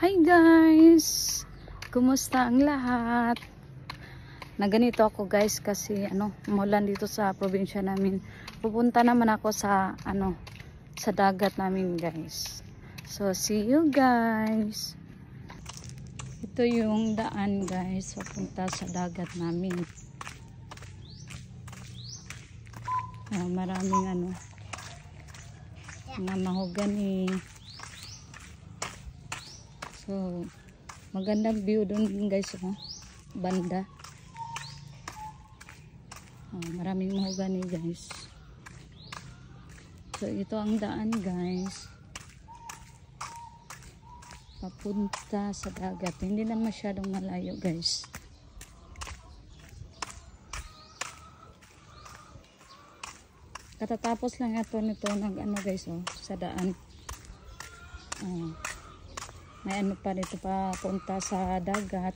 Hi guys! Kumusta ang lahat? Naganito ako guys kasi umulan dito sa probinsya namin. Pupunta naman ako sa sa dagat namin guys. So see you guys. Ito yung daan guys papunta sa dagat namin. Maraming mga mahogany. So magandang view doon guys, banda. Maraming mahogany guys. So ito ang daan guys papunta sa dagat. Hindi na masyadong malayo guys. Katatapos lang ito nito ng guys sa daan. May pa dito papunta sa dagat.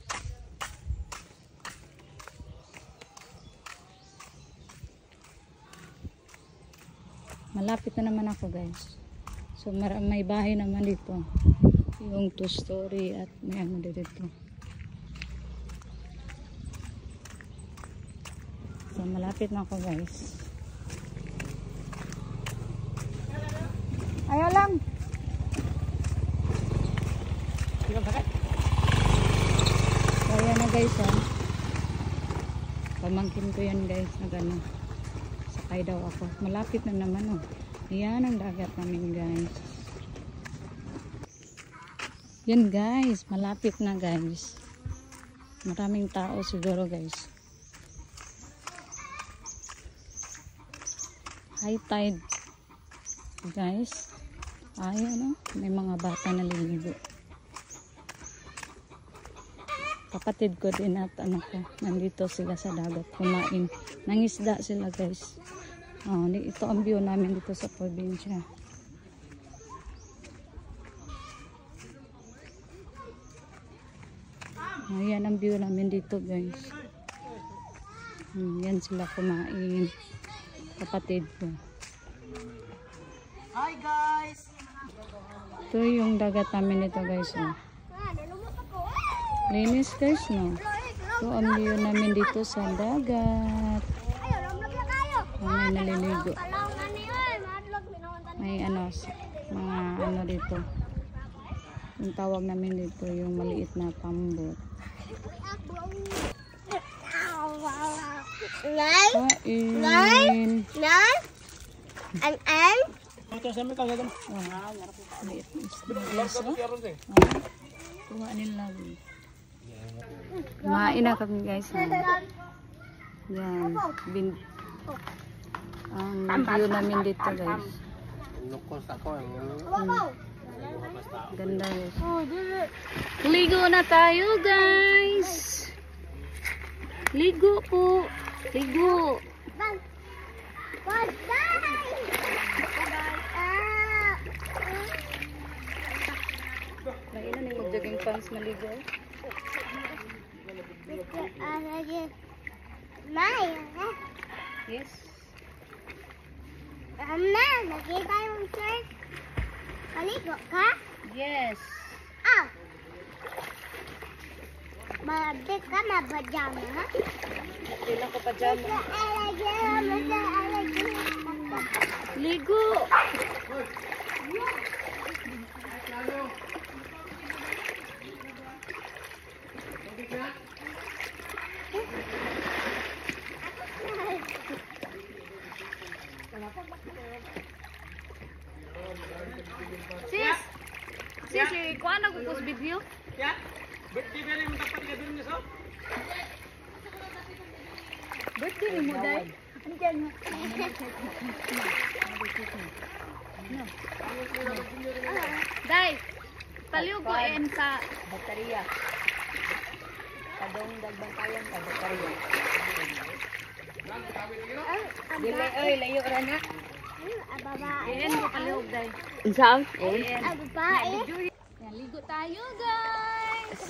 Malapit na naman ako guys. So may bahay naman dito. Yung 2-story at may dito. So malapit na ako guys. Ayaw lang. So ayan na guys pamangkin ko yan guys sakay daw ako. Malapit na naman yan ang dagat namin guys. Yan guys, malapit na guys. Maraming tao siguro guys. High tide guys. Ayan may mga bata naliligo. Kapatid ko din at ko nandito sila sa dagat kumain. Nangisda sila guys. Ito ang view namin dito sa probinsya. Ayan ang view namin dito guys. Yan sila kumain. Kapatid ko. Hi guys! Ito yung dagat namin dito guys. Linis guys Ito ang view namin dito sa dagat. May naliligo. May mga dito. Yung tawag namin dito yung maliit na pambot. Kain. Kuhanin lang. Kumain na kami guys. Yan. Ang view namin dito guys. Ganda guys. Ligo na tayo guys. Ligo po. Ligo. Kailan yung mag-jogging pants maligo? Yes. Nakita yung shirt. Maligo ka? Yes. Mabit ka, mabajama ha? Kailan ko pajama? Ligo. Sis, kuha na ko post video? Ya? Birthday ba rin dapat ka dun niya Birthday mo dai? Dai, paliw ko sa baterya. Kadong dagbantayan sa baterya. Dili layo ra na. Ayan mo paliw dai. Saan? Babae. Yan, ligo tayo guys.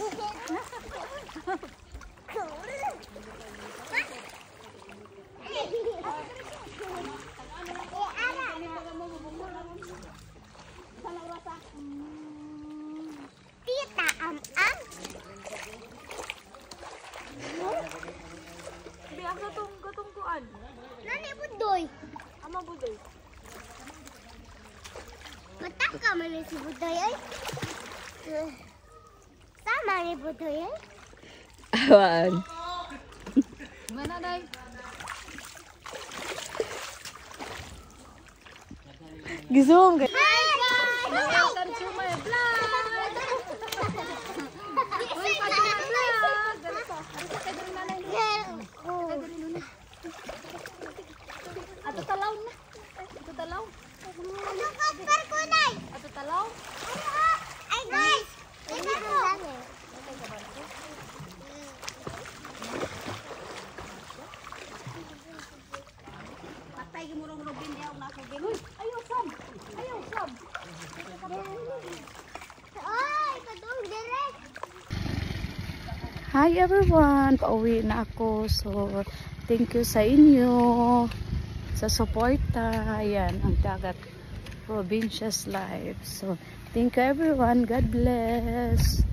Tita. Ang? Hindi, ang katungkuan. Nani budoy? Ama budoy. Matak ka man si budoy ay. Sama ni budoy ay. Awan. Mana day? Gizong. Hi guys! Welcome to my vlog. Uy, pati na vlog. Ganito. Ano ka din nanay? Ato talaw na. Ato talaw. Ano ka perkunay? Ato talaw. Ay guys! Ito ko. Patay gimurong-murong din diya una ko bin. Uy, ayaw sam. Ayaw sam. Ay, kadung direct. Hi everyone! Pauwi na ako. So, thank you sa inyo sa suporta. Ayan, ang Dagat Provincia's Life. So, thank you everyone. God bless.